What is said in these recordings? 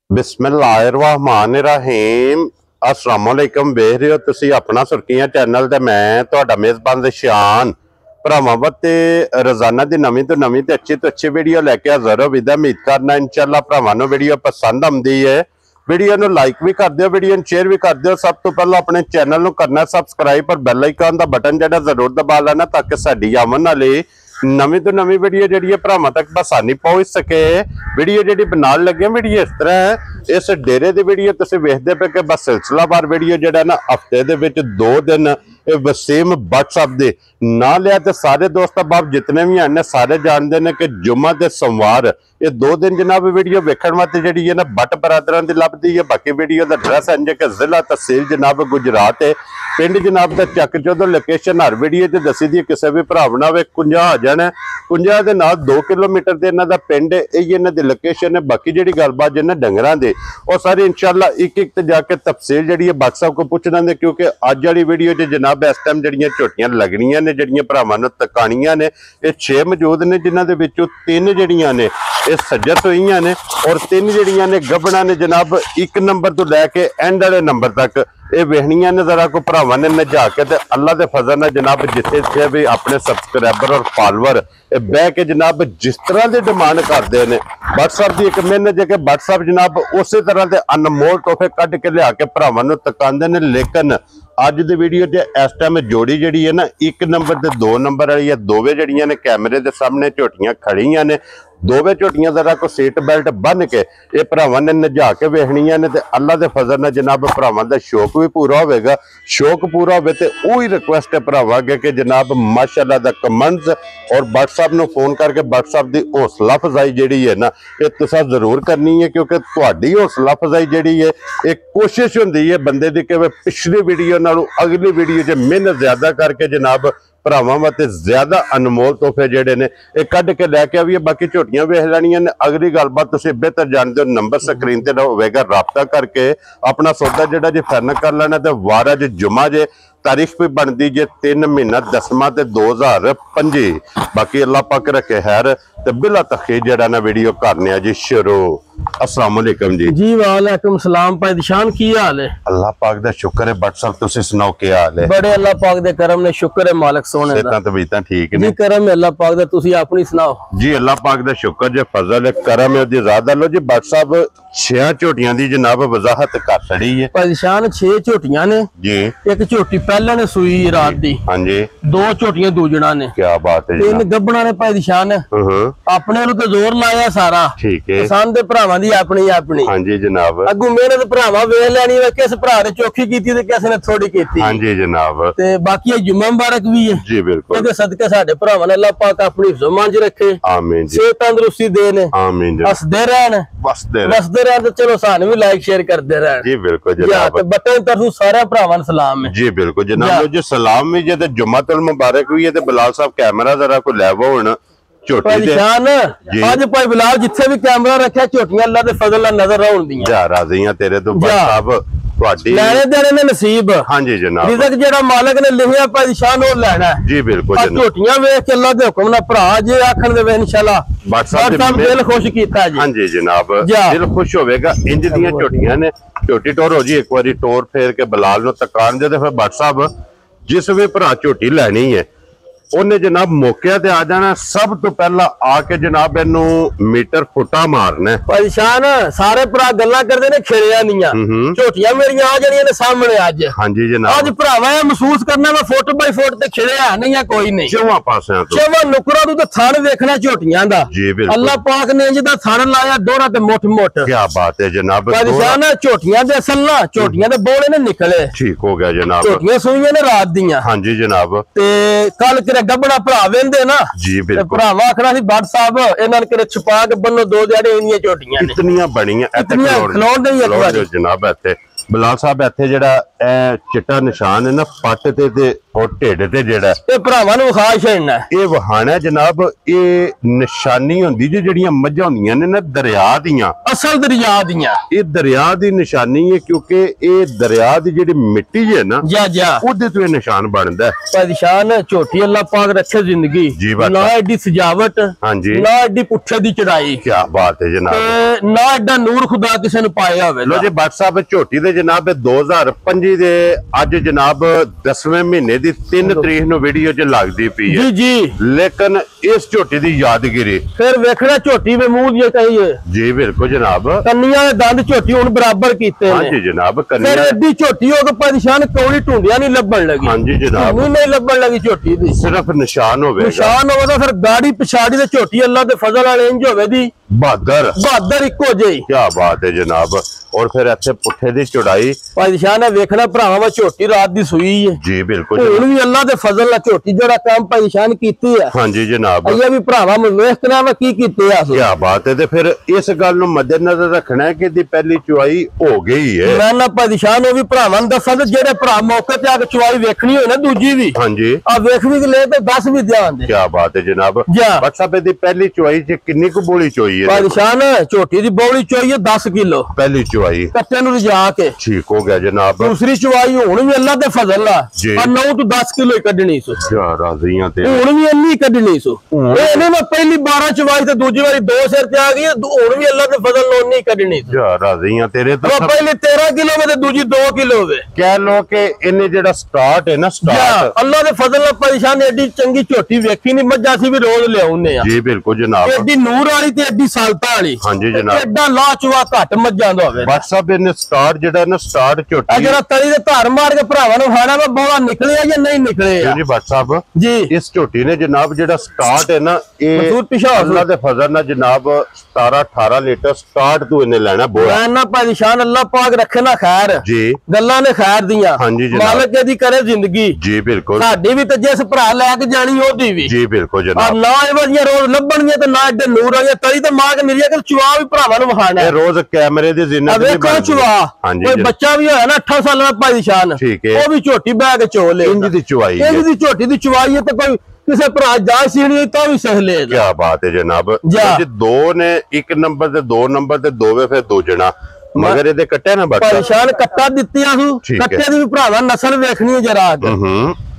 बिस्मिल्लाहिर्रहमानिर्रहीम अस्सलामुअलैकुम वेख रहे हो तुसी अपना सुर्खियां चैनल ते मैं तुहाडा मेज़बान शान भरावां ते रोजाना की नवीं तो अच्छी वीडियो लैके हाज़र हो विदा उम्मीद करना इंशाअल्लाह भरावां नूं वीडियो पसंद आउंदी है। वीडियो नूं लाइक भी कर दिओ, वीडियो नूं शेयर भी कर दिओ। सब तो पहले अपने चैनल नूं करना सबसक्राइब और बैल आइकन दा बटन जिहड़ा जरूर दबा लेना ताकि साडी आवन वाली नवीं तो नवीं वीडियो जी भरावां तक आसानी पहुंच सके। वीडियो जी बनाने लगे वीडियो इस तरह है, इस डेरे की वीडियो तुसीं वेखदे पे कि बस सिलसिलावार वीडियो जिहड़ा ना हफ्ते दे विच 2 दिन वसीम व्हाट्सएप दे ना लिया तो सारे दोस्त बाप जितने भी हैं सारे जानते हैं कि जुम्मा ते सोमवार ये 2 दिन जनाब वीडियो वेखण वास्ते जिहड़ी है ना बट बरादरां दी लभदी है। बाकी वीडियो का एड्रैस है कि जिला तहसील जनाब गुजरात है, पिंड जनाब दा चक चौधो लोकेशन हर वीडियो च दसी दी। किसी भी भरा बनावे कुंजा आ जाना, कुंजा दे नाल 2 किलोमीटर दे इन्हां दा पिंड है, यही इन्हां दी लोकेशन है। बाकी जिहड़ी गलबात जिन्हां डंगरां दे और सारी इंशाअल्लाह एक एक ते जाके तफसील जिहड़ी है बादशाह साहब को पुछना दे, क्योंकि अज वाली वीडियो च जनाब इस टाइम जिहड़ियां झोटियां लगनियां ने जिहड़ियां भरावां नूं तकाणियां ने ये 6 मौजूद ने, जिन्हां दे विचों 3 जिहड़ियां ने ये सज्जत होईयां ने और 3 जिहड़ियां ने गबड़ा ने जनाब 1 नंबर तो लैके एंड वाले नंबर तक ये वेहनियां ने। जरा को भरावां ने नजा के अल्लाह के फजल ने जनाब जिथे भी अपने सबसक्राइबर और फॉलोअर बह के जनाब जिस तरह की डिमांड करते हैं व्हाट्सएप की एक मेहनत है कि व्हाट्सएप जनाब उस तरह के अनमोल तोहफे कढ़ के लिया के भरावां नूं तकांदे ने। लेकिन अज की वीडियो इस टाइम जोड़ी जी है ना 1 नंबर ते 2 नंबर वाली है, दोवें जड़ियां ने कैमरे के सामने झोटियां खड़ियां ने। दोवें झोटियां जरा को सीट बेल्ट बन के ये भरावां ने नजा के वेखनियां ने। अल्लाह के फजल ने जनाब भरावां दा शौक भी पूरा होगा। शौक पूरा हो तो वही रिक्वेस्ट है भरावां अगे कि जनाब माशाअल्लाह दा कमेंट्स और व्हाट्सएप नूं फोन करके व्हाट्सएप की हौसला अफजाई जी है ना ये तुसां जरूर करनी है, क्योंकि तुहाडी हौसला अफजाई जी है एक कोशिश होंदी है बंदे दी कि पिछली वीडियो नालों अगली वीडियो च मेहनत ज्यादा करके जनाब भरावां वास्ते ज्यादा अनमोल तोहफे जिहड़े ने ये कढ़ के लैके आवीए। बाकी झोटियां वेख लैणियां ने, अगली गलबात तुसीं बेहतर जानदे हो, नंबर स्क्रीन ते होवेगा, राबता करके अपना सौदा जिहड़ा जे फाइनल कर लेना। ते वार अज जुम्मा जे, तारीख भी बनती जे 3 महीना 10वां ते 2025। बाकी अल्लाह पाक रखे खैर ते बिला तखीर जिहड़ा ना वीडियो करने जी शुरू। अस्सलाम वालेकुम जी। वालेकुम सलाम भाई शान, की हाल है? अल्लाह पाक दा शुक्र है। व्हाट्सएप तुसीं सुनाओ क्या हाल है? बड़े अल्लाह पाक दे करम ने, शुक्र है मालिक सोने दा। तबीयतां ठीक ने जी, करम है अल्लाह पाक दा। तुसीं अपनी सुनाओ जी। अल्लाह पाक दा शुक्र जे फजल है करम है ओदी ज़्यादा। लो जी व्हाट्सएप 6 झोटियां दी जनाब वजाहत कर छड़ी है भाई शान। 6 झोटियां ने जी, एक झोटी पहले ने सूई रात दी, हां जी, 2 झोटियां दूजना ने। क्या बात है। 3 गब्बड़ा ने भाई शान अपने नु ते जोर लाया सारा, ठीक है, पसंद दे भरावां दी अपनी अपनी। हां जी जनाब। अगू मेहनत भरावां वेख लैनी वे किस भरा ने चौखी कीती ते किस ने थोड़ी कीती। हां जी जनाब। ते बाकी जुम्मा मुबारक भी है जी। बिल्कुल। ते सदके साडे भरावां ने अल्लाह पाक अपनी हिफ्ज़ च रखे। आमीन जी। सेहत तंदुरुस्ती देने। आमीन जी। हसदे रहन, बसदे रहन ते चलो सानू भी लाइक शेयर करदे रहन जी। बिल्कुल जनाब। ते बटन तरफों सारे भरावां सलाम है जी। बिल्कुल जनाब। जो सलाम भी जे ते जुम्मतुल मुबारक भी है। ते बिलाल साहब कैमरा जरा को लेवो हुण आज भाई बिलाल जिथे भी कैमरा रखा झोटियां अल्लाह दे फजल नाल नजर आउंदियां जा राज़ियां तेरे तो साहब तुहाडी लेने देने ने नसीब। हां जी जनाब। रिज़क जेड़ा मालिक ने लिखिया भाई शान ओ लेना है जी। बिल्कुल जनाब। झोटियां वेख के अल्लाह दे हुक्म नाल भरा जे आखण दे इंशाअल्लाह व्हाट्सएप दिल खुश कीता जी। हां जी जनाब। दिल खुश होवेगा। इंज दियां झोटियां ने झोटी टोर हो जी एक बारी टोर फेर के बिलाल नु तकान दे ते फिर व्हाट्सएप जिस वे भरा झोटी लैनी है उन्हें जनाब मौके ते आ जाना। सब तो पहला आके जनाब इनू मीटर फुटा मारना है। परेशान सारे भरा गल्लां करदे ने खिड़िया नियां झोटियां मेरियां आ जानियां ने सामने अज। हां जी जनाब। अज भरावा महसूस करना मैं फुट बाई फुट ते खिड़िया नहीं है कोई नहीं। चौवां पासियां तो चौवां नुकरा तू ते थान देखना झोटियां दा जी। बिल्कुल। अल्लाह पाक ने इंज दा थान लाया दोहरा ते मुठ मुठ। क्या बात है जनाब। परेशान झोटियां दे असल ना झोटियां दे बोले ने निकले। ठीक हो गया जनाब। झोटियां सुईयां ने रात दियां। हां जी जनाब। ते कल गब्बड़ा भरा वेंदे ना जी। बिल्कुल। भरावा आखना सी बट साहब इन्हां ने छुपा के बन्नो 2 दिहाड़े इन्नियां झोटियां ने इतनियां बणियां खलोड़ नहीं एक जनाब। इत्थे बिलाल साहब इत्थे जेड़ा चिट्टा निशान है ना पट ते और ढिड ते जेड़ा ये भरावां नूं विखा छड़ना ये वहाना जनाब ये निशानी होंदी जी जेड़ियां मज्जां होंदियां ने ना दरिया दियां असल दरिया दियां ये दरिया दी निशानी है क्योंकि ये दरिया दी जेड़ी मिट्टी है ना जा ओदे तो ये निशान बनदा है परेशान झोटी अल्लाह पाक रखे जिंदगी जी बात ना एडी सजावट हाँ जी ना एडी पुट्ठे दी चढ़ाई क्या बात है जनाब ना एडा नूर खुदा किसी ने पाया होवे लो जी भट्ट साहब झोटी दे जनाब 2025 दे अज जनाब 10वें महीने दी 3 तरीक नु वीडियो च लगदी पई है जी जी लेकिन इस झोटी दी यादगिरी फिर वेखना झोटी में मुंह दी कहिए जी बिल्कुल जनाब कन्नियां दे दंद झोटी हुन बराबर कीते हाँ ने जी जनाब फिर कन्या एडी झोटी हो के परेशान कौड़ी टूंडियां नहीं लभण लगी हाँ जी जनाब नहीं लभण लगी झोटी दी सिर्फ निशान होवे निशान होवे तो फिर गाड़ी पिछाड़ी ते झोटी अल्लाह दे फजल वाले इंज होवे दी बहादुर इको जेही क्या बात है जनाब और फिर इत्थे पुट्ठे दी चौड़ाई परेशान है वेखना भरावां वा झोटी रात दी सुई है जी बिल्कुल हुण भी अल्लाह दे फजल नाल झोटी जेड़ा काम परेशान कीती है हाँ जी जनाब अइया भी भरावां में वेखना वा की कीते आ क्या बात है ते फिर इस गल नु मद्देनजर रखना है कि दी पहली चुआई हो गई है मैं ना परेशान हो भी भरावां नु दसां ते जेड़े भरा मौके ते आके चुआई वेखनी होए ना दूजी भी हाँ जी आ वेख भी ले ते 10 भी ध्यान दे क्या बात है जनाब भट्ट साहब दी पहली चुआई च कितनी कु बोली चुआई है परेशान झोटी दी बौली चुआई है 10 किलो पहली चुआई कट्टे नु रजा के ठीक हो गया जनाब दूसरी चुआई हुण भी अल्लाह दे फजल जी। नाल 9 तो 10 किलो ही कढनी सो क्या राज़ियां ते हुण भी इन्नी कढनी सो ਇਹਨੇ ਮੈਂ ਪਹਿਲੀ 12 ਚਵਾਈ ਤੇ ਦੂਜੀ ਵਾਰੀ 2 ਸਿਰ ਤੇ ਆ ਗਈ ਹੁਣ ਵੀ ਅੱਲਾਹ ਦੇ ਫਜ਼ਲ ਨਾਲ ਨਹੀਂ ਕੱਢਣੀ क्या राज़ियां तेरे तो ਉਹ ਪਹਿਲੀ 13 ਕਿਲੋ ਵੇ ਤੇ ਦੂਜੀ 2 ਕਿਲੋ ਵੇ कह लो कि इन्हें जेड़ा स्टार्ट है ना स्टार्ट ਅੱਲਾਹ ਦੇ ਫਜ਼ਲ ਨਾਲ ਪਰੇਸ਼ਾਨ ਐਡੀ ਚੰਗੀ ਝੋਟੀ ਵੇਖੀ ਨਹੀਂ ਮੱਝਾਂ ਸੀ ਵੀ ਰੋਜ਼ ਲਿਆਉਨੇ ਆ जी बिल्कुल जनाब ਐਡੀ ਨੂਰ ਵਾਲੀ ਤੇ ਐਡੀ ਸਾਲਤਾ ਵਾਲੀ हाँ जी जनाब ਐਡਾ ਲਾਚਵਾ ਘੱਟ ਮੱਝਾਂ ਦਾ ਹੋਵੇ भट्ट साहब इन्हें स्टार्ट जेड़ा ना स्टार्ट ਆ झोटी ਜਿਹੜਾ ਤਲੀ ਦੇ ਧਾਰ ਮਾਰ ਕੇ ਭਰਾਵਾਂ ਨੂੰ ਖਾਣਾ ਵਾ ਬੋਲਾ ਨਿਕਲਿਆ ਜਾਂ ਨਹੀਂ ਨਿਕਲਿਆ जी भट्ट साहब जी इस झोटी ने जनाब जेड़ा स्टार्ट है ना ये मसूद पिछा हो अल्लाह दे फजल ना जनाब 17-18 लीटर स्टार्ट तू इन्हें लेना बोला मैं ना परेशान अल्लाह पाक रखे ना खैर जी गल्लां ने खैर दियां हाँ जी जनाब मालिक दी करे जिंदगी जी बिल्कुल साडी भी ते जिस भरा लैके जानी ओदी भी जी बिल्कुल और जनाब ना एवजियां रोज लब्बणगियां ते ना एडे नूर वालियां तली ते मां के मिलिया के चुआ भी भरावां नु वखाना ये रोज कैमरे दी जिन्नत अब नहीं देखो बनदी। चुआ हाँ जी कोई जनाब। बच्चा भी होया ना 8 साल दा परेशान ठीक है। वो भी झोटी बैग चो ले इंज दी चुआई है। इंज दी झोटी दी चुआई है ते कोई किसे भरा जा सीनी तो भी सह ले क्या बात है जनाब जा। जी दो ने एक नंबर ते दो नंबर ते दोवे फिर दो जना मगर ਇਹਦੇ ਕੱਟਿਆ ਨਾ ਬੱਟਾ परेशान कट्टा दित्तियां सु ठीक है। कट्टे दी भी भरावां नस्ल वेखनी है जरा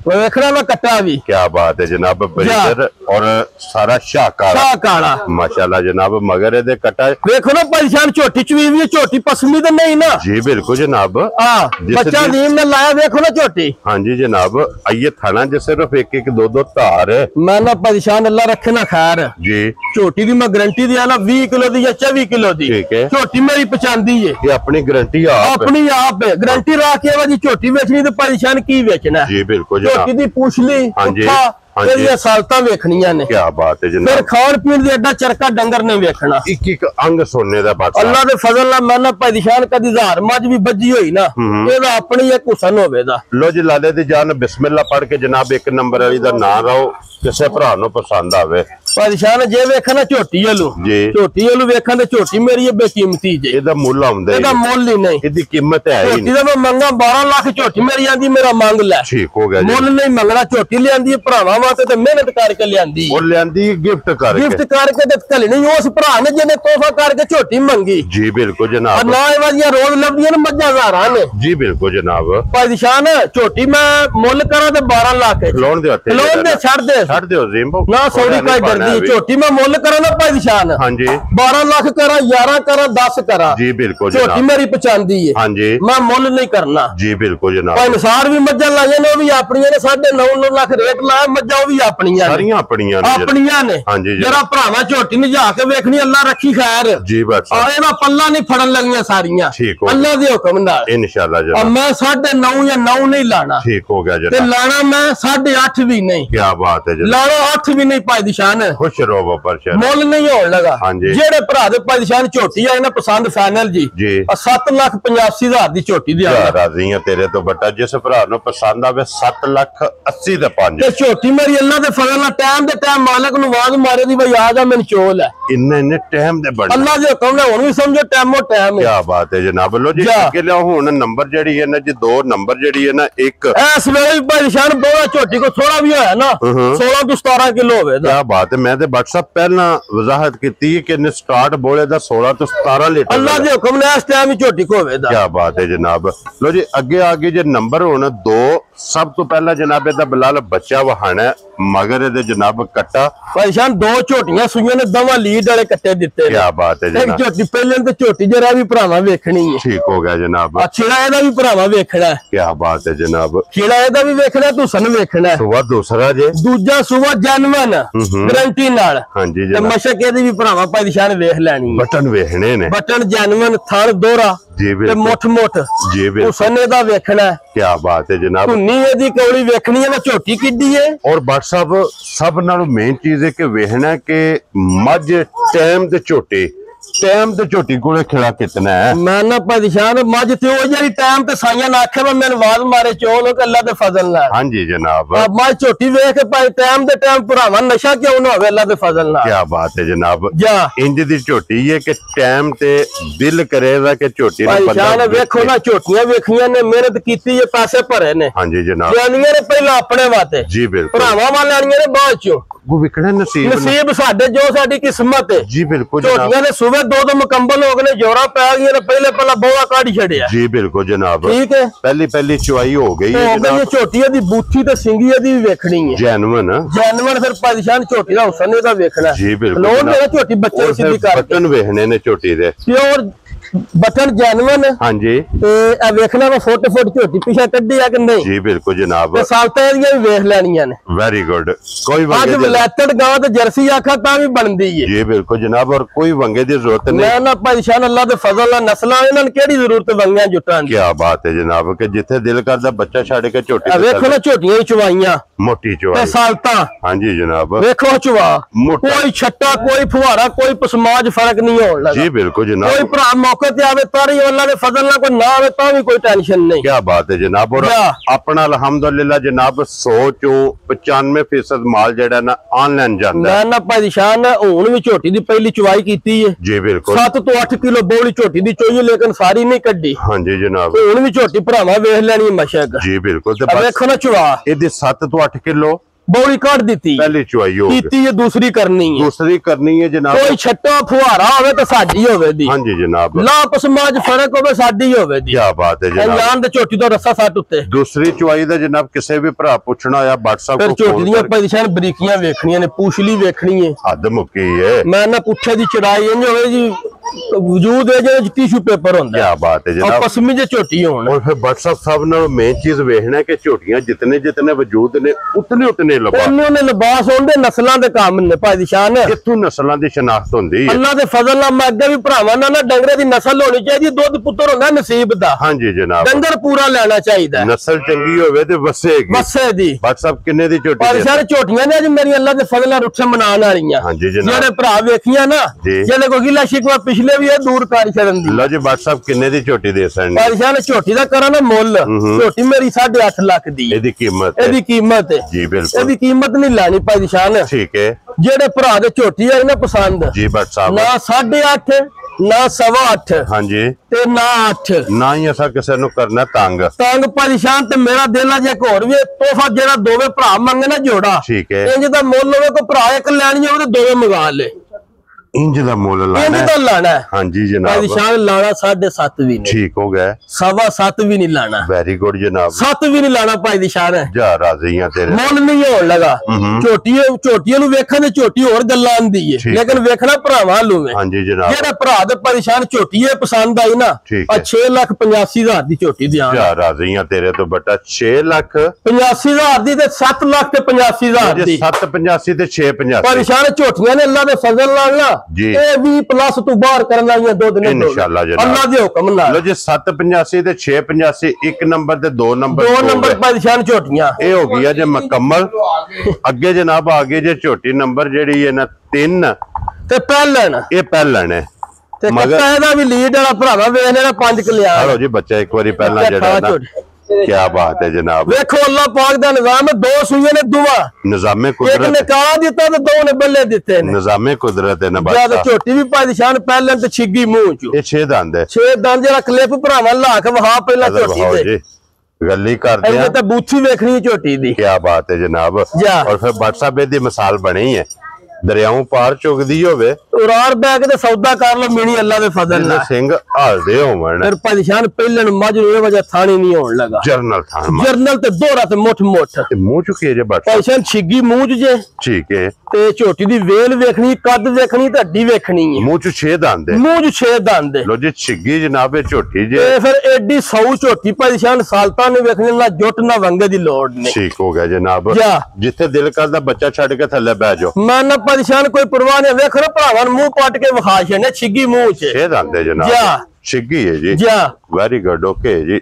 वेखना ना कट्टा भी क्या बात है जनाब बरीदर और सारा शाहकार शाह काला माशाल्लाह जनाब मगर ਇਹਦੇ ਕੱਟਾ देखो ना परेशान झोटी चुई हुई है झोटी पसमी तो नहीं ना जी बिल्कुल जनाब हाँ जिस बच्चा दिन- नीम ने लाया देखो ना झोटी हाँ जी जनाब आइए थाना जो सिर्फ एक एक दो दो धार है मैं ना परेशान अल्लाह रखे ना खैर जी झोटी दी मैं गारंटी दिया ना 20 किलो दी या 24 किलो दी ठीक है। झोटी मेरी पचांदी है ये अपनी गारंटी आप अपनी आप है गारंटी रख के वाली झोटी बेचनी तो परेशान की बेचना है जी बिल्कुल झोटी जनाब दी पूछ ली हाँ जी, पुट्ठा, हाँ फिर जी। ये सालता वेखनियां ने क्या बात है फिर जनाब खान पीन दी एडा चरका डंगर ने वेखना एक एक अंग सुनने का बात अल्लाह दे फजल नाल मैं ना परेशान कदी जार मज भी बजी होई ना ਇਹਦਾ ਆਪਣੀ ਇੱਕ ਹੁਸਨ ਹੋਵੇਗਾ लो जी लाले दी जान बिस्मिल्लाह पढ़ के जनाब एक नंबर वाली दा ना रहो किसे भरा नु पसंद आवे परेशान जे वेखना ਝੋਟੀ ਵਾਲੂ जी ਝੋਟੀ ਵਾਲੂ ਵੇਖਾਂ ਤੇ ਝੋਟੀ ਮੇਰੀ ਇਹ ਬੇਕੀਮਤੀ ਜੇ ਇਹਦਾ ਮੁੱਲ ਆਉਂਦਾ ਇਹਦਾ ਹੀ ਮੁੱਲ ਹੀ ਨਹੀਂ ਇਹਦੀ ਕੀਮਤ ਹੈ ਹੀ ਝੋਟੀ ਨਹੀਂ ਦਾ ਮੈਂ ਮੰਗਾ 12 ਲੱਖ ਝੋਟੀ ਮੇਰੀ ਆਂਦੀ ਮੇਰਾ ਮੰਗ ਲੈ ਠੀਕ ਹੋ ਗਿਆ ਜੀ ਮੁੱਲ ਨਹੀਂ ਮੰਗਣਾ ਝੋਟੀ ਲਿਆਂਦੀ ਹੈ ਭਰਾਵਾਂ ਵਾਸਤੇ ਤੇ ਮਿਹਨਤ ਕਰਕੇ ਲਿਆਂਦੀ ਉਹ ਲਿਆਂਦੀ ਗਿਫਟ ਕਰਕੇ ਗਿਫਟ ਕਰਕੇ ਤੇ ਘਲਣੀ ਉਸ ਭਰਾ ਨੇ ਜਿਹਨੇ ਤੋਹਫਾ ਕਰਕੇ ਝੋਟੀ ਮੰਗੀ ਜੀ ਬਿਲਕੁਲ और जनाब ना ਇਹ ਵਾਲੀਆਂ ਰੋਜ਼ ਲੱਭਦੀਆਂ ਨੇ ਮੱਝਾਂ ਹਜ਼ਾਰਾਂ ਨੇ जी बिल्कुल जनाब ਪਰੇਸ਼ਾਨ ਝੋਟੀ ਮੈਂ ਮੁੱਲ ਕਰਾਂ ਤੇ 12 ਲੱਖ ਖਲੋਣ ਦੇ ਹੱਥੇ ਲੋਨ ਦੇ ਛੱਡ ਦੇ ਛੱਡ ਦਿਓ ਜ਼ਿੰਬੋ ਨਾ ਸੌੜੀ ਕਾਈ ਡਰਦੀ ਝੋਟੀ ਮੈਂ ਮੁੱਲ ਕਰਾਂ ਨਾ ਪਰੇਸ਼ਾਨ ਹਾਂਜੀ 12 ਲੱਖ ਕਰਾਂ 11 ਕਰਾਂ 10 ਕਰਾਂ ਜੀ ਬਿਲकुल ਝੋਟੀ जनाब ਮੇਰੀ ਪਛਾਂਦੀ ਹੈ ਹਾਂਜੀ ਮੈਂ ਮੁੱਲ ਨਹੀਂ ਕਰਨਾ ਜੀ ਬਿਲकुल जनाब ਭਾਈ ਨਸਾਰ ਵੀ ਮੱਝਾਂ ਲਾਈਆਂ ਨੇ ਉਹ ਵੀ ਆਪਣੀਆਂ ਨੇ 9.5 ਲੱਖ ਰੇਟ ਲਾਇਆ ਮੱਝਾਂ ਉਹ ਵੀ ਆਪਣੀਆਂ ਨੇ ਸਾਰੀਆਂ ਆਪਣੀਆਂ ਨੇ ਜਨਾਬ। ਆਪਣੀਆਂ ਨੇ ਹਾਂਜੀ ਜੀ। ਜਿਹੜਾ ਭਰਾਵਾ ਝੋਟੀ ਨੂੰ ਜਾ ਕੇ ਵੇਖਣੀ ਅੱਲਾ ਰੱਖੀ ਖੈਰ ਜੀ ਬਸ ਆ ਇਹਦਾ ਪੱਲਾ ਨਹੀਂ ਫੜਨ ਲੱਗੀਆਂ ਸਾਰੀਆਂ ਠੀਕ ਹੋ ਅੱਲਾ ਦੇ ਹੁਕਮ ਨਾਲ इंशाल्लाह और जनाब मैं 9.5 या 9 नहीं लाना ठीक हो गया ते जनाब लाना मैं 8.5 भी नहीं क्या बात है जनाब लाना 8 भी नहीं पाई दिशान खुश रहो पर मुल नहीं होने लगा हाँ जी। जेड़े भरा दे पाई दिशान झोटी आई ना पसंद फाइनल जी जी 7,85,000 दी झोटी दी राजी है तेरे तो बटा जिस भरा नु पसंद आवे 7,80,000 ते झोटी ਮੇਰੀ ਅੱਲਾ ਦੇ ਫਜ਼ਲ ਨਾਲ ਟਾਈਮ ਦੇ ਟਾਈਮ ਮਾਲਕ ਨੂੰ ਆਵਾਜ਼ ਮਾਰੇ ਦੀ ਬਈ ਆ ਜਾ ਮੈਨੂੰ ਚੋਲ ਹੈ ਇੰਨੇ ਟਾਈਮ ਦੇ ਬਣ ਅੱਲਾ ਦੇ ਹੁਕਮ ਨਾਲ ਹੁਣ ਵੀ ਸਮਝੋ ਟਾਈਮੋ ਟਾਈਮ ਹੈ। ਕੀ ਬਾਤ ਹੈ ਜਨਾਬ। ਲੋ ਜੀ ਅੱਗੇ ਲਿਆਓ ਹੁਣ ਨੰਬਰ ਜਿਹੜੀ ਹੈ ਨਾ ਜੀ, 2 ਨੰਬਰ ਜਿਹੜੀ ਹੈ ਨਾ, ਇੱਕ ਇਸ ਵੇਲੇ ਭਾਈ ਨਿਸ਼ਾਨ ਬਹੁਤ ਝੋਟੀ ਕੋ ਥੋੜਾ ਵੀ ਹੋਇਆ ਨਾ 16 ਤੋਂ 17 ਕਿਲੋ ਹੋਵੇ। ਕੀ ਬਾਤ ਹੈ। ਮੈਂ ਤੇ WhatsApp ਪਹਿਲਾਂ ਵਜ਼ਾਹਤ ਕੀਤੀ ਕਿ ਇਹਨੇ ਸਟਾਰਟ ਬੋਲੇ ਦਾ 16 ਤੋਂ 17 ਲੀਟਰ ਅੱਲਾ ਦੇ ਹੁਕਮ ਨਾਲ ਇਸ ਟਾਈਮ ਹੀ ਝੋਟੀ ਕੋ ਹੋਵੇ ਦਾ। ਕੀ ਬਾਤ ਹੈ ਜਨਾਬ। ਲੋ ਜੀ ਅੱਗੇ ਆ ਗਏ ਜੇ ਨੰਬਰ ਹੁਣ 2। ਸਭ ਤੋਂ ਪਹਿਲਾਂ ਜਨਾਬ ਇਹਦਾ ਬਿਲਾਲ ਬੱਚਾ ਵਹਾਣਾ ਮਗਰ ਇਹਦੇ ਜਨਾਬ ਕੱਟਾ ਭਾਈ ਨਿਸ਼ਾਨ 2 ਝੋਟੀਆਂ ਸੂਈਆਂ ਨੇ, ਦੋਵਾਂ ਲੀਡ ਵਾਲੇ ਕੱਟੇ ਦਿੱਤੇ। ਕੀ ਬਾਤ ਹੈ ਜਨਾਬ। ਇੱਕ ਝੋਟੀ ਪਹਿਲਾਂ ਤੇ ਝੋਟੀ ਜਰਾ ਵੀ ਭਰਾਵਾ ਵੇਖਣੀ ਹੈ। ਠੀਕ ਹੋ ਗਿਆ ਜਨਾਬ। ਛੇੜਾ ਇਹਦਾ ਵੀ ਭਰਾਵਾ ਵੇਖਣਾ। ਕੀ ਬਾਤ ਹੈ ਜਨਾਬ। ਛੇੜਾ ਇਹਦਾ ਵੀ ਵੇਖਣਾ, ਤੁਸਨ ਵੇਖਣਾ। ਸੁਬਾ ਦੂਸਰਾ ਜੇ, ਦੂਜਾ ਸੁਬਾ ਜਨਮਨ ਗਰੰਟੀ ਨਾਲ। ਹਾਂਜੀ ਤੇ ਜਨਾਬ। ਮਸ਼ਕ ਇਹਦੀ ਵੀ ਭਰਾਵਾ ਭਾਈ ਨਿਸ਼ਾਨ ਵੇਖ ਲੈਣੀ ਹੈ। ਬਟਨ ਵੇਖਣੇ ਨੇ। ਬਟਨ ਜਨਮਨ ਥਰ ਦੋਰਾ ਜੀ ਤੇ ਬਿਲਕੁਲ ਮੁੱਠ ਮੁੱਠ ਜੀ ਬਿਲकुल। ਹੁਸਨ ਇਹਦਾ ਵੇਖਣਾ। ਕੀ ਬਾਤ ਹੈ ਜਨਾਬ। ਧੁੰਨੀ ਇਹਦੀ ਕੌੜੀ ਵੇਖਣੀ ਹੈ ਨਾ, ਝੋਟੀ ਕਿੱਡੀ ਹੈ। और बात साहब सब नालों मेन चीज है कि वेखना कि मज टाइम ते झोटी कोले खिला कितना है। मैं ना परेशान मझ ते ओ जड़ी टाइम ते साइयां ना आखे मैं आवाज मारे चोल हो अल्लाह दे फजल नाल। हां जी जनाब। मझ झोटी वेख के भाई टाइम दे टाइम भरावा नशा क्यों ना होवे अल्लाह दे फजल नाल। क्या बात है जनाब। जा इंज दी झोटी है कि टाइम ते दिल करेगा कि झोटी भाई जान वेखो ना, झोटियां वेखियां ने, मेहनत कीती है, पैसे भरे ने। हां जी जनाब। जानियां ने पहला अपने वास्ते जी बिल्कुल। भरावा वाल लेनियां ने बाद चो वो विकड़ा नसीब साडे जो साडी किस्मत है। जी बिल्कुल जनाब। झोटियां ने सुबह 2 मुकम्मल हो गए, जोरा पै गई ने, पहले बोआ काढ़ी छड़िया। जी बिल्कुल जनाब। ठीक है। पहली चुआई हो गई है जनाब। झोटी दी बूथी ते सिंगी दी वेखनी है। जैनवन फिर परेशान झोटी दा हुसन दा वेखना। जी बिल्कुल। लोन दे झोटी बच्चे सीधी कर बटन वेखने ने झोटी दे प्योर बटन जैनवन। हां जी। ते ए वेखना वा फुट झोटी पीछे कड्डी है कि नहीं। जी बिल्कुल जनाब। ते सालता एरिया भी वेख लेनियां ने। Very good. कोई आज वलैतड़ गांव ते जर्सी आखा ता भी बनदी है। जी बिल्कुल जनाब। और कोई वंगे दी जरूरत नहीं। मैं ना परेशान अल्लाह दे फजल नाल नस्लां इन्हां ने केड़ी जरूरत वंगियां जुटां दी। क्या बात है जनाब कि जिथे दिल करदा बच्चा छड़ के झोटी वेखो ना झोटियां चवाइयां मोटी चुआई। ते सालता हां जी जनाब। वेखो चवा कोई छट्टा कोई फुहारा कोई पसमाज फर्क नहीं होण लगा। जी बिल्कुल जनाब। कोई भरा मौके ते आवे तारी अल्लाह दे फजल नाल कोई ना आवे ता भी कोई टेंशन नहीं। क्या बात है जनाब। और अपना अल्हम्दुलिल्लाह जनाब 100 चों 95% माल जेड़ा ना ऑनलाइन जांदा है। मैं ना परेशान हुन भी झोटी दी पहली चुवाई कीती है। जी बिल्कुल। 7 तो 8 किलो बोली झोटी दी चोई, लेकिन सारी नहीं कड्डी। हां जी जनाब। हुन भी झोटी भरावा वेख लेनी मशक। जी बिल्कुल। ते देखो ना चुवा इहदी 7 तो 8 किलो बोली काट दी। पहली चुआई हो कीती है, दूसरी करनी है जनाब। कोई छट्टा फुहारा होवे तो साडी होवे दी। हां जी जनाब। ला पसमाज फर्क होवे साडी होवे दी। क्या बात है जनाब। जान दे झोटी तो रस्सा सट उत्ते। दूसरी चुआई दा जनाब किसे भी भरा पूछना होया WhatsApp फिर झोटी दी परेशान बरीकियां वेखणियां ने, पूछली वेखनी है। हद मुक्की है। मैं ना पुੱਠੇ दी चढ़ाई इंज होवे जी वजूद है जो टिश्यू पेपर होंदा। क्या बात है जनाब। और पसमी जे झोटी होण। और फिर WhatsApp साहब नाल मेन चीज वेखना कि झोटियां जितने जितने वजूद ने उतने लिबास होंदे नस्लां दे काम ने भाई निशान। इत्थों नस्लां दी शनाख्त होंदी है। अल्लाह दे फजल नाल मैं अगे भी भरावां ना डंगरे दी नस्ल होनी चाहिए। दुध पुत्तर होंदा नसीब दा। हां जी जनाब। डंगर पूरा लेना चाहिए। नस्ल चंगी होवे ते वसे दी। WhatsApp किन्ने दी झोटी पर सारे झोटियां ने अज मेरी अल्लाह दे फजल नाल रुठे मनाण वालियां। हां जी जनाब। जेड़े भरा वेखियां ना जेड़े कोई गिला शिकवा पिछले भी है दूर कर छड़न दी। लो जी WhatsApp किन्ने दी झोटी दे सन। पर सारे झोटी दा करा ना मुੱਲ। झोटी मेरी 8.5 लाख दी। एदी कीमत है। जी बिल्कुल। एदी कीमत नहीं लानी भाई निशान। ठीक है। जेड़े भरा दे झोटी आई ना पसंद जी WhatsApp ना 8.5 ना 8.25। हां जी। ते ना 8 ना ही असा किसे नु करना तंग परेशान। ते मेरा दिल अज एक होर भी तोहफा जेड़ा दोवे भरा मंगे ना जोड़ा। ठीक है। इंज दा मुੱਲ होवे कोई भरा एक लैनी होवे ते दोवे मंगा ले। इंज दा मुੱਲ लाना इंज दा लाना है। हां जी जनाब। निशान लाना 7.5 भी नहीं। ठीक हो गया। 7.25 भी नहीं लाना। वेरी गुड जनाब। 7 भी नहीं लाना भाई निशान। जा राजी हां तेरे मुੱਲ नहीं होण लगा। झोटियां नु वेखण ते झोटी होर गल्लां आंदी है, लेकिन वेखना भरावां लूवे। हां जी जनाब। जेड़ा भरा दे परेशान झोटी है पसंद आई ना 6,85,000 दी झोटी दी। जा राजी हां तेरे तो बेटा 6,85,000 दी ते 7,85,000 दी। 785 ते 685 परेशान झोटियां ने अल्लाह दे फजल नाल ना जी 20+ तू बाहर करन वालियां दुध ने इंशाअल्लाह जनाब। अल्लाह दे हुक्म नाल। लो जी 785 ते 685 एक नंबर ते 2 नंबर परेशान झोटियां ये हो गया जे मुकम्मल। अगे जनाब आगे जे झोटी नंबर जेड़ी है ना 3 ते पहलन ये पहलन है। ते कट्टा दा भी लीड वाला भरावा वेख लेना 5 कल्याण। हां जी बच्चा एक बारी पहला जेड़ा ना क्या बात है जनाब। देखो अल्लाह पाक दा निजाम है, 2 सूइयां ने दुआ निजामे एक कुदरत ने काला दिता ते 2 ने बल्ले दिते ने। निजामे कुदरत है ना ज्यादा बादशाह। छोटी भी पादिशान पहले ते छिगी मुंह चो ये 6 दंद है। 6 दंद जरा क्लिप भरावा ला के वहा पहला छोटी दे गली कर दिया ये तो बूथी देखनी छोटी दी। क्या बात है जनाब। और फिर व्हाट्सएप दी मिसाल बनी है, दरियाओं पार चुकदी होवे उरार बैग ते सौदा कर लो मिनी अल्लाह दे फजल नाल सिंह हालदे होवन। फिर पादिशान पहले मज नु वजह थानी नहीं होण लगा जर्नल थान जर्नल ते दोरा ते मुठ मुंह चुके जे बट पादिशान छिगी मुंह जे ठीक है ते छोटी दी वेल वेखनी कद वेखनी ते हड्डी वेखनी है। मुंह च 6 दंद है। मुंह च 6 दंद है। लो जी छिगी जनाब झोटी जे ते फिर एडी सौ झोटी पादिशान सालता ने वेखनी ना जुट ना वंगे दी लोड़ नहीं। ठीक हो गया जनाब। जिथे दिल करदा बच्चा छड़ के थल्ले बैठ जाओ। मैं ना पादिशान कोई परवाह नहीं। देखो ना भरावन मुंह पट के विखा छने छिगी मुंह च 6 दंद है जनाब। छिगी है जी। वेरी गुड ओके जी।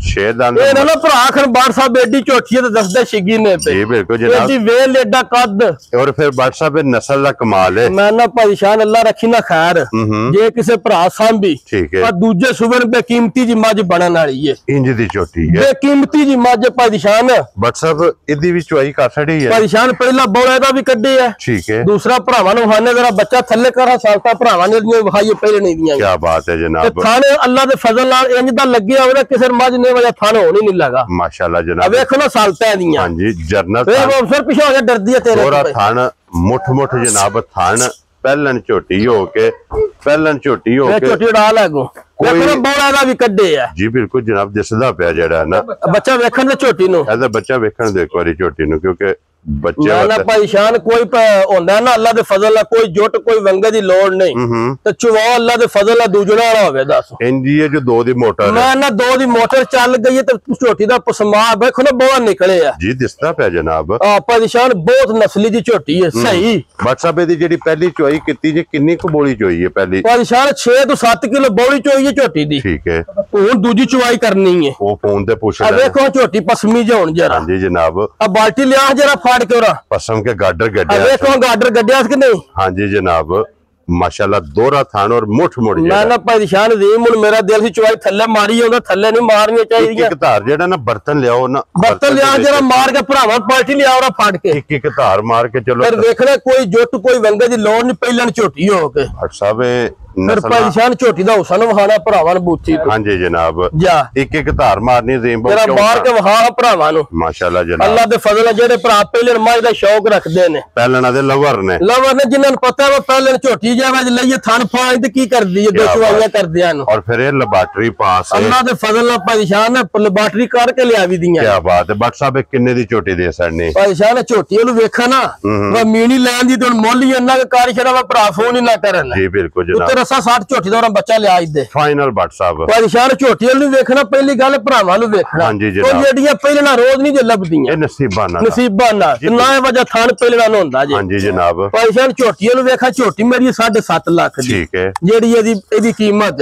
6 दंद ए ना भरा खन बार साहब एडी चोटी है ते दसदे छिगी ने पे जी बिल्कुल जनाब। एडी वेल एडा कद और फिर व्हाट्सएप पे नस्ल दा कमाल है। मैं ना पादिशान अल्लाह रखी ना खैर जे किसे भरा सांभी ठीक है पर दूजे सुबह पे कीमती जी मज बनन वाली है। इंज दी चोटी है बे कीमती जी मज पादिशान व्हाट्सएप इदी भी चुआई कर छड़ी है। पादिशान पहला बोला दा भी कड्डी है ठीक है। दूसरा भरावां नु हाने जरा बच्चा थल्ले करा सालता भरावां ने विखाई पहले नहीं दियां। क्या बात है जनाब। थाने अल्लाह दे फजल नाल इंज दा लगे होवे किसे मज ने वजह थाने होनी नहीं लगा माशाल्लाह जनाब। अब देखो ना सालता दियां। हां जी जर्नल अफसर पीछे हो गया डरदी है तेरे पूरा थान मुठ मुठ जनाब थान पहलन झोटी हो के पहलन झोटी हो के झोटी उड़ा लागो देखो ना बोला दा भी कड्डे है जी बिल्कुल जनाब। दिसदा पिया जेड़ा ना बच्चा वेखण दे झोटी नु एदा बच्चा वेखण दे एक बारी झोटी नु क्योंकि बच्चे ना परेशान कोई होंदा ना अल्लाह दे फजल नाल कोई जुट कोई वंगे दी लोड़ नहीं ते चुवा अल्लाह दे फजल नाल दूजड़ा वाला होवे दस इंजी है जो 2 दी मोटर मैं ना 2 दी मोटर चल गई है ते झोटी दा पसमा देखो ना बहुत निकले है जी दिसदा पे जनाब। परेशान बहुत नस्ली दी झोटी है सही। व्हाट्सएप दी जेडी पहली चोई कीती जे कितनी को बोली चोई है पहली परेशान 6 तो 7 किलो बोली चोई है झोटी दी ठीक है। हुन दूजी चुवाई करनी है वो फोन ते पूछ ले देखो झोटी पसमी जे हुन जरा। हां जी जनाब। अब बाल्टी लिया जरा फाड़ के ओरा पसम के गाडर गड्डिया देखो गाडर गड्डिया कि नहीं। हां जी जनाब माशाल्लाह दोरा थान और मुठ मुड़ मैं ना परेशान दी मुन मेरा दिल सी चुवाई थल्ले मारी होंदा थल्ले नहीं मारनी चाहिए। एक धार जेड़ा ना बर्तन लियाओ ना बर्तन लिया जरा मार के भरावा पार्टी लिया और फाड़ के एक धार मार के चलो फिर देखना कोई जुट कोई वंगे दी लोड़ नहीं पहले झोटी हो के साहब फिर परेशान झोटी दा हुसन वहाना भरावा बूथी। हां जी जनाब। एक धार मारनी ज़ेम जरा मार के वहा भरावा नु माशाल्लाह जनाब। अल्लाह दे फजल जेड़े भरा पहले मज दा शौक रखदे ने पहलना दे लवर ने जिन्हां पता है पहले झोटी जावे लईए थान फाड़ ते की करदी है दो चुवाइयां करदियां नु और फिर ये लेबोरेटरी पास अल्लाह दे फजल नाल परेशान है लेबोरेटरी करके लियावी दियां। क्या बात है डॉक्टर साहब किन्ने दी झोटी दे सड़ने परेशान है झोटी नु वेखा ना वा मीनी लैन दी तो मोल ही इन्ना कार छड़ा वा भरा फोन ही ना करन जी बिल्कुल जनाब। उत्ते रसा 60 झोटी बच्चा लिया दे फाइनल डॉक्टर साहब परेशान झोटी नु देखना पहली गल भरावां नु देखना। हां जी जनाब। कोई जेडियां पहले ना रोज नहीं जे लभदियां नसीबाना ना वजह थान पहले ना होंदा जी। हां जी जनाब। परेशान झोटी नु देखा झोटी मेरी 7.5 लाख दी ठीक है जेडी एदी कीमत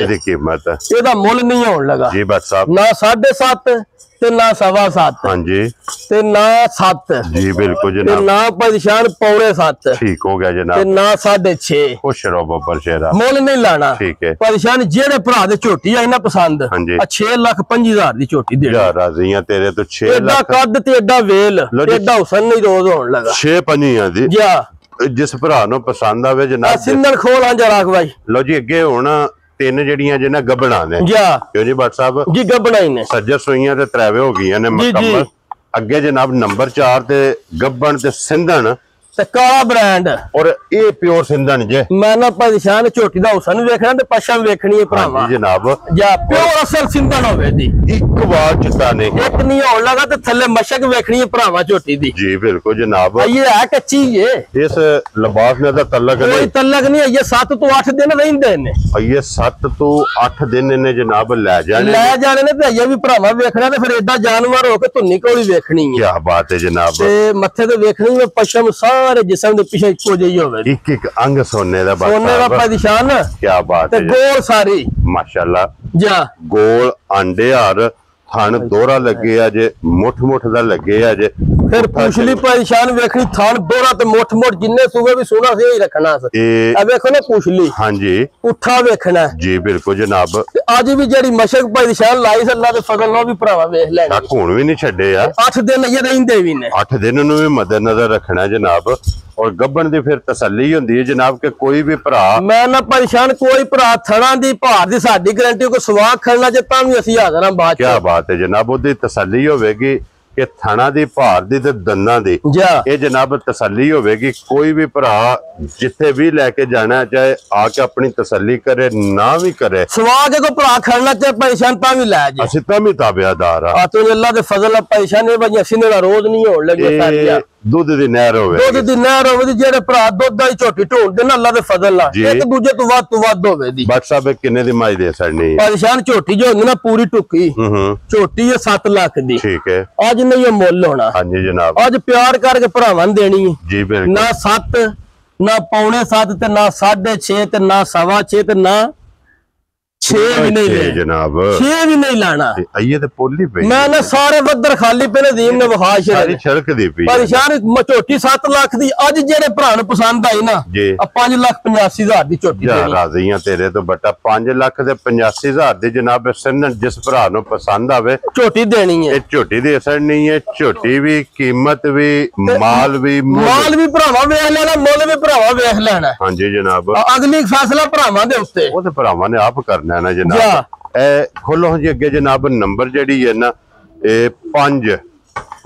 एदा मुल नहीं होण लगा जी डॉक्टर साहब ना 7.5 ते ना 7.25 हां जी ते ना 7 जी बिल्कुल जनाब ते ना परेशान 6.25 ठीक हो गया जनाब ते ना 6.5 खुश रहो बब्बर शेरा मुल नहीं लाना ठीक है। परेशान जेड़े भरा दे झोटी आई ना पसंद 6,25,000 दी झोटी दे यार राजियां तेरे तो 6 लाख एडा कद ते एडा वेल एडा हुसन नहीं रोज होण लगा 6.5 दी जा जिस भरा नु पसंद आवे जनाब सिंदर खोल आ जरा भाई लो जी अगे हुन 3 जड़ियां जे ना गबना ने क्यों जी डॉक्टर साहब जी गबना ही ने सज्जर सुइयां ते त्रैवे हो गईयां ने मुकम्मल अगे जनाब नंबर 4 ते गबन ते सिंधन ते काला ब्रांड और ये प्योर सिंधन जे मैं ना परेशान झोटी दा हुसन वेखना ते पछम वेखनी है भरावा जी जनाब या प्योर असल सिंधन होवे दी एक बार चिता ने एक नहीं होण लगा ते थल्ले मशक वेखनी है भरावा झोटी दी जी बिल्कुल जनाब। ये है कच्ची है इस लिबास ने दा तल्लक नहीं कोई तल्लक नहीं है। ये 7 तो 8 दिन रहिंदे ने ये 7 तो 8 दिन ने जनाब ले जाने ने ते ये भी भरावा वेखना ते फिर एडा जानवर हो के धुन्नी कोली वेखनी है। क्या बात है जनाब। ते मथे ते वेखनी है पछम सारे जिस्म दे पीछे इको जई होवे एक अंग सोने दा परेशान क्या बात है गोल सारी माशाल्लाह जा गोल अंडे और ਥਣ ਦੋਹਰਾ ਲੱਗੇ ਆ ਜੇ, ਮੁੱਠ ਦਾ ਲੱਗੇ ਆ ਜੇ। ਫਿਰ ਪੁਛਲੀ ਪਰੇਸ਼ਾਨ ਵੇਖਣੀ, ਥਣ ਦੋਹਰਾ ਤੇ ਮੁੱਠ ਜਿੰਨੇ ਸੂਵੇ ਵੀ ਸੋਹਣਾ ਸੀ ਰੱਖਣਾ ਇਹ ਵੇਖੋ ਨਾ ਪੁਛਲੀ। ਹਾਂਜੀ ਪੁੱਠਾ ਵੇਖਣਾ ਜੀ ਬਿਲਕੁਲ ਜਨਾਬ। ਅੱਜ ਵੀ ਜਿਹੜੀ ਮਸ਼ਕ ਪਰੇਸ਼ਾਨ ਲਾਈ ਸੀ ਅੱਲਾ ਦੇ ਫਜ਼ਲ ਨਾਲ ਵੀ ਭਰਾਵਾ ਵੇਖ ਲੈਣੀ, ਹੁਣ ਵੀ ਨਹੀਂ ਛੱਡੇ ਆ। 8 ਦਿਨ ਇਹ ਰਹਿੰਦੇ ਵੀ ਨੇ, 8 ਦਿਨ ਨੂੰ ਵੀ ਮੱਦੇ ਨਜ਼ਰ ਰੱਖਣਾ ਜਨਾਬ। ਔਰ ਗੱਬਣ ਦੀ ਫਿਰ ਤਸੱਲੀ ਹੁੰਦੀ ਹੈ ਜਨਾਬ ਕਿ ਕੋਈ ਵੀ ਭਰਾ, ਮੈਂ ਨਾ ਪਰੇਸ਼ਾਨ ਕੋਈ ਭਰਾ ਥਣਾ ਦੀ ਭਾਰ ਦੀ ਸਾਡੀ ਗਾਰੰਟੀ ਕੋਈ ਸਵਾਗ ਖੜਨਾ ਜੇ ਤਾਂ ਵੀ ਅਸੀਂ ਹਾਜ਼ਰ ਹਾਂ ਬਾਅਦ ਚ। ਕੀ ਬਾਤ ਹੈ ਜਨਾਬ, ਉਹਦੀ ਤਸੱਲੀ ਹੋਵੇਗੀ ਕਿ ਥਣਾ ਦੀ ਭਾਰ ਦੀ ਤੇ ਦੰਦਾਂ ਦੀ ਇਹ ਜਨਾਬ ਤਸੱਲੀ ਹੋਵੇਗੀ। ਕੋਈ ਵੀ ਭਰਾ ਜਿੱਥੇ ਵੀ ਲੈ ਕੇ ਜਾਣਾ ਚਾਹੇ ਆ ਕੇ ਆਪਣੀ ਤਸੱਲੀ ਕਰੇ, ਨਾ ਵੀ ਕਰੇ ਸਵਾਗ ਕੋਈ ਭਰਾ ਖੜਨਾ ਚਾਹੇ ਪਰੇਸ਼ਾਨ ਤਾਂ ਵੀ ਲੈ ਜਾ, ਅਸੀਂ ਤਾਂ ਵੀ ਤਾਬੇਦਾਰ ਆ। ਤੂੰ ਅੱਲਾ ਦੇ ਫਜ਼ਲ ਨਾਲ ਪਰੇਸ਼ਾਨ ਇਹ ਅਸੀਂ ਨੇ ਰੋਜ਼ ਨਹੀਂ ਹੋਣ ਲੱਗੇ ਸਾਰੀਆਂ। ਦੁੱਧ ਦੀ ਨਹਿਰ ਹੋਵੇ, ਦੁੱਧ ਦੀ ਨਹਿਰ ਹੋਵੇ, ਜਿਹੜੇ ਭਰਾ ਦੁੱਧ ਦੀ ਝੋਟੀ ਢੋਂਦੇ ਨਾ ਅੱਲਾ ਦੇ ਫਜ਼ਲ ਨਾਲ ਇੱਕ ਦੂਜੇ ਤੋਂ ਵੱਧ ਹੋਵੇ ਦੀ। ਬਟ ਸਾਹਿਬ ਕਿੰਨੇ ਦੀ ਮਾਈ ਦੇ ਸੜਨੀ ਪਰੇਸ਼ਾਨ ਝੋਟੀ ਜੋ ਹੁੰਦੀ ਨਾ ਪੂਰੀ ਟੁੱਕੀ ਝੋਟੀ ਹੈ 7 ਲੱਖ ਦੀ। ਠੀਕ ਹੈ, ਅੱਜ ਨਹੀਂ ਇਹ ਮੁੱਲ ਹੋਣਾ। ਹਾਂਜੀ ਜਨਾਬ, ਅੱਜ ਪਿਆਰ ਕਰਕੇ ਭਰਾਵਾਂ ਨੂੰ ਦੇਣੀ ਹੈ ਜੀ ਬਿਲਕੁਲ। ਨਾ 7 ਨਾ ਪੌਣੇ 7 ਤੇ ਨਾ 6.5 ਤੇ ਨਾ 6.25 ਤੇ ਨਾ 6 ਵੀ ਨਹੀਂ ਲੈ ਜਨਾਬ, 6 ਵੀ ਨਹੀਂ ਲਾਣਾ। ਆਈਏ ਤੇ ਪੋਲੀ ਪਈ ਮੈਂ ਨਾ ਸਾਰੇ ਬੱਦਰ ਖਾਲੀ ਪਏ ਨੇ, ਦੀਮ ਨੇ ਵਹਾ ਸਾਰੀ ਛੜਕ ਦੀ ਪਈ ਪਰੇਸ਼ਾਨ ਝੋਟੀ 7 ਲੱਖ ਦੀ। ਅੱਜ ਜਿਹੜੇ ਭਰਾ ਨੂੰ ਪਸੰਦ ਆਈ ਨਾ 5,85,000 ਦੀ ਝੋਟੀ ਦੇਣੀ। ਰਾਜ਼ੀਆਂ ਤੇਰੇ ਤੋਂ ਬਟਾ 5,85,000 ਦੀ ਜਨਾਬ। ਜਿਸ ਭਰਾ ਨੂੰ ਪਸੰਦ ਆਵੇ ਝੋਟੀ ਦੇਣੀ ਹੈ। ਇਹ ਝੋਟੀ ਦੀ ਅਸਰ ਨਹੀਂ ਹੈ, ਝੋਟੀ ਵੀ ਕੀਮਤ ਵੀ ਮਾਲ ਵੀ ਭਰਾਵਾ ਵੇਖ ਲੈਣਾ, ਮੁੱਲ ਵੀ ਭਰਾਵਾ ਵੇਖ ਲੈਣਾ। ਹਾਂਜੀ ਜਨਾਬ, ਅਗਲੀ ਫੈਸਲਾ ਭਰਾਵਾਂ ਦੇ ਉੱਤੇ, ਉਹ ਤੇ ਭਰਾਵਾਂ ਨੇ ਆਪ ਕਰਨਾ ਨਾ ਜਨਾਬ। ਇਹ ਖੋਲੋ ਜੀ ਅੱਗੇ ਜਨਾਬ, ਨੰਬਰ ਜਿਹੜੀ ਹੈ ਨਾ ਇਹ 5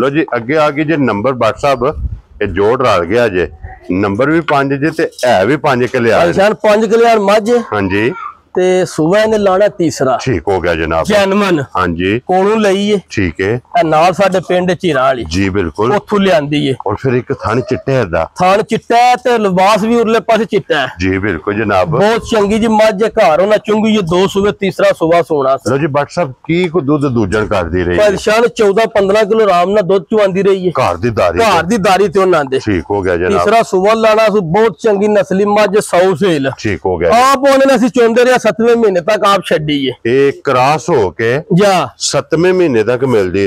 ਲੋ ਜੀ ਅੱਗੇ ਆ ਗਈ ਜੇ ਨੰਬਰ। WhatsApp ਇਹ ਜੋੜ ਰਲ ਗਿਆ ਜੇ, ਨੰਬਰ ਵੀ 5 ਜੇ ਤੇ ਹੈ ਵੀ 5 ਕਿਲਿਆਰ। 5 ਕਿਲਿਆਰ ਮੱਝ। ਹਾਂਜੀ ਤੇ ਸੁਬਹ ਨੇ ਲਾਣਾ ਤੀਸਰਾ। ਠੀਕ ਹੋ ਗਿਆ ਜਨਾਬ, ਜੈਨਮਨ। ਹਾਂਜੀ ਕੋਲੋਂ ਲਈ ਏ। ਠੀਕ ਹੈ, ਇਹ ਨਾਲ ਸਾਡੇ ਪਿੰਡ ਚੀਰਾ ਵਾਲੀ ਜੀ ਬਿਲਕੁਲ ਉੱਥੋਂ ਲਿਆਂਦੀ ਏ। ਔਰ ਫਿਰ ਇੱਕ ਥਣ ਚਿੱਟੇ ਦਾ, ਥਣ ਚਿੱਟਾ ਤੇ ਲਿਬਾਸ ਵੀ ਉਰਲੇ ਪਾਸੇ ਚਿੱਟਾ ਹੈ। ਜੀ ਬਿਲਕੁਲ ਜਨਾਬ, ਬਹੁਤ ਚੰਗੀ ਜੀ ਮੱਝ ਘਰ ਉਹਨਾਂ ਚੁੰਗੀ 2 ਸੂਬੇ ਤੀਸਰਾ ਸੁਬਹ ਸੋਣਾ। ਲੋ ਜੀ WhatsApp ਕੀ ਕੋ ਦੁੱਧ ਦੂਜਣ ਕਰਦੀ ਰਹੀ ਪਰੇਸ਼ਾਨ 14-15 ਕਿਲੋ ਆਰਾਮ ਨਾਲ ਦੁੱਧ ਚੁਆਂਦੀ ਰਹੀ ਏ। ਘਰ ਦੀ ਦਾਰੀ ਤੇ ਉਹਨਾਂ ਦੇ। ਠੀਕ ਹੋ ਗਿਆ ਜਨਾਬ, ਤੀਸਰਾ ਸੁਬਹ ਲਾਣਾ ਸੂ ਬਹੁਤ ਚੰਗੀ ਨਸਲੀ ਮੱਝ 100 ਸੇਲ। ਠੀਕ ਹੋ ਗਿਆ। ਆਪ ਉਹਨੇ ਨੇ ਅਸੀਂ ਚੁੰਦੇ ਰਿਹਾ 7ਵੇਂ ਮਹੀਨੇ ਤੱਕ ਆਪ ਛੱਡੀ ਏ। ਇਹ ਕ੍ਰਾਸ ਹੋ ਕੇ ਜਾ 7ਵੇਂ ਮਹੀਨੇ ਤੱਕ ਮਿਲਦੀ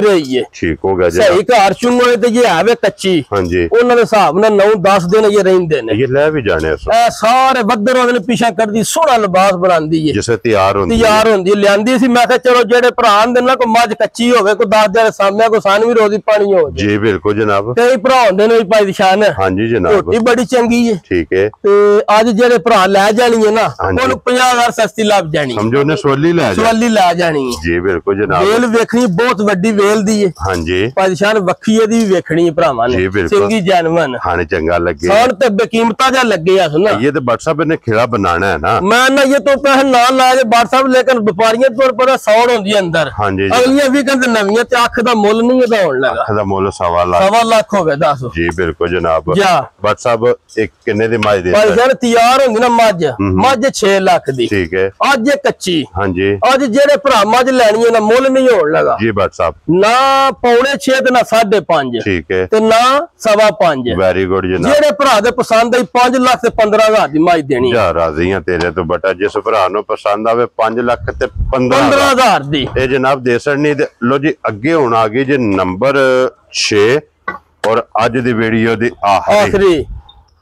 ਰਹੀ ਏ। ਠੀਕ ਹੋ ਗਿਆ ਜੀ, ਸਹੀ ਘਰ ਚੁੰਗਲੇ ਤੇ ਇਹ ਆਵੇ ਕੱਚੀ। ਹਾਂਜੀ, ਉਹਨਾਂ ਦੇ ਹਿਸਾਬ ਨਾਲ 9-10 ਦਿਨ ਇਹ ਰਹਿੰਦੇ ਨੇ। ਇਹ ਲੈ ਵੀ ਜਾਣੇ ਇਹ ਸਾਰੇ ਬੱਦਰ ਉਹਦੇ ਪਿੱਛਾ ਕਰਦੀ, ਸੋਹਣਾ ਲਿਬਾਸ ਬਣਾਉਂਦੀ ਏ ਜਿਵੇਂ ਤਿਆਰ ਹੁੰਦੀ ਲਿਆਂਦੀ ਸੀ। ਮੈਂ ਕਿਹਾ ਚਲੋ ਜਿਹੜੇ ਭਰਾ ਆਂਦੇ ਨਾ ਕੋਈ ਮੱਝ ਕੱਚੀ ਹੋਵੇ, ਕੋਈ 10 ਦਿਨ ਸਾਹਮਣੇ ਕੋਈ ਸਾਨੂੰ ਵੀ ਰੋਜ਼ੀ ਪਾਣੀ ਹੋ ਜਾਏ। ਜੀ ਬਿਲਕੁਲ ਜਨਾਬ, ਕਈ ਭਰਾ ਹੁੰਦੇ ਨੇ ਭਾਈ ਨਿਸ਼ਾਨ। ਹਾਂਜੀ ਜਨਾਬ, ਝੋਟੀ ਬੜੀ ਚੰਗੀ ਏ। ਠੀਕ ਹੈ, ਤੇ ਅੱਜ ਜਿਹੜੇ ਭਰਾ ਲੈ ਜਾਣੀ ਹੈ ਨਾ ਉਹਨੂੰ 50,000 ਸਸਤੀ ਲੱਭ ਜਾਣੀ। ਸਮਝੋ ਨੇ ਸਵਾਲੀ ਲੈ ਜਾਣੀ। ਜੀ ਬਿਲਕੁਲ ਜਨਾਬ, ਵੇਲ ਵੇਖਣੀ ਬਹੁਤ ਵੱਡੀ ਵੇਲ ਦੀ ਏ। ਹਾਂਜੀ, ਪਾਦਸ਼ਾਹ ਵੱਖੀ ਇਹਦੀ ਵੀ ਵੇਖਣੀ ਭਰਾਵਾਂ ਨੇ। ਚੰਗੀ ਜੈਨਵਨ ਖਾਣੇ ਚੰਗਾ ਲੱਗੇ ਸਾਨ ਤੇ ਬੇਕੀਮਤਾ ਜਾ ਲੱਗੇ ਆ ਸੁਣਾ। ਇਹ ਤੇ WhatsApp ने खिला बनाना है ना। मैं ना ये तो पैसे ना लाए WhatsApp, लेकिन व्यापारियों तौर पर सौड़ होंदी अंदर। हाँ जी, अगलियां भी कहते नवीं ते अख दा मुੱਲ नहीं ਇਹਦਾ ਹੋਣ ਲੱਗਾ। अख दा मुੱਲ 1.25 ਲੱਖ ਹੋ ਗਿਆ। ਦੱਸ ਜੀ ਬਿਲਕੁਲ ਜਨਾਬ। ਜਾ WhatsApp ਇੱਕ ਕਿੰਨੇ ਦੀ ਮੱਝ ਦੇ ਭਾਈ ਜਾਨ ਤਿਆਰ ਹੁੰਦੀ ਨਾ ਮੱਝ 6 ਲੱਖ ਦੀ। ਠੀਕ ਹੈ, ਅੱਜ ਇਹ ਕੱਚੀ। ਹਾਂਜੀ, ਅੱਜ ਜਿਹੜੇ ਭਰਾ ਮੱਝ ਲੈਣੀ ਹੈ ਨਾ ਮੁੱਲ ਨਹੀਂ ਹੋਣ ਲੱਗਾ ਜੀ WhatsApp। ਨਾ 6.5 ਤੇ ਨਾ 5.5। ਠੀਕ ਹੈ, ਤੇ ਨਾ 5.25। ਵੈਰੀ ਗੁੱਡ ਜਨਾਬ। ਜਿਹੜੇ ਭਰਾ ਦੇ ਪਸੰਦ ਆਈ 5 ਲੱਖ ਤੇ 15,000 ਦੀ ਮੱਝ ਦੇਣੀ। ਜਾ ਰਾਜ਼ੀਆਂ ਤੇਰੇ ਤੋਂ ਬਟਾ, ਜਿਸ ਭਰਾ ਨੂੰ ਪਸੰਦ ਆਵੇ 5 ਲੱਖ ਤੇ 15,000 ਦੀ ਇਹ ਜਨਾਬ ਦੇ ਸਰਨੀ। ਲੋ ਜੀ ਅੱਗੇ ਹੁਣ ਆ ਗਈ ਜੀ ਨੰਬਰ 6 ਔਰ ਅੱਜ ਦੀ ਵੀਡੀਓ ਦੀ ਆਖਰੀ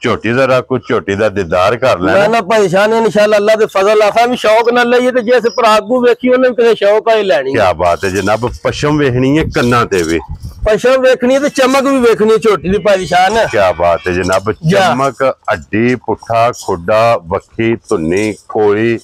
ਝੋਟੀ। ਜ਼ਰਾ ਕੁਝ ਝੋਟੀ ਦਾ ਦੀਦਾਰ ਕਰ ਲੈਣਾ ਨਾ ਭਾਈ ਸ਼ਾਨ ਇਨਸ਼ਾਅੱਲਾ ਅੱਲਾ ਦੇ ਫਜ਼ਲ ਆਫਾ ਵੀ ਸ਼ੌਕ ਨਾਲ ਲਈਏ ਤੇ ਜਿਸ ਭਰਾ ਨੂੰ ਵੇਖੀ ਉਹਨੇ ਵੀ ਕਿਤੇ ਸ਼ੌਕ ਆਈ ਲੈਣੀ। ਕੀ ਬਾਤ ਹੈ ਜਨਾਬ, ਪਸ਼ਮ ਵੇਖਣੀ ਹੈ ਕੰਨਾਂ ਤੇ ਵੀ, ਪਸ਼ਮ ਵੇਖਣੀ ਤੇ ਚਮਕ ਵੀ ਵੇਖਣੀ ਝੋਟੀ ਦੀ ਭਾਈ ਸ਼ਾਨ। ਕੀ ਬਾਤ ਹੈ ਜਨਾਬ, ਚਮਕ, ਅੱਡੀ, ਪੁੱਠਾ, ਖੁੱਡਾ, ਵੱਖੀ, ਧੁੰਨੀ, ਕੋਲੀ,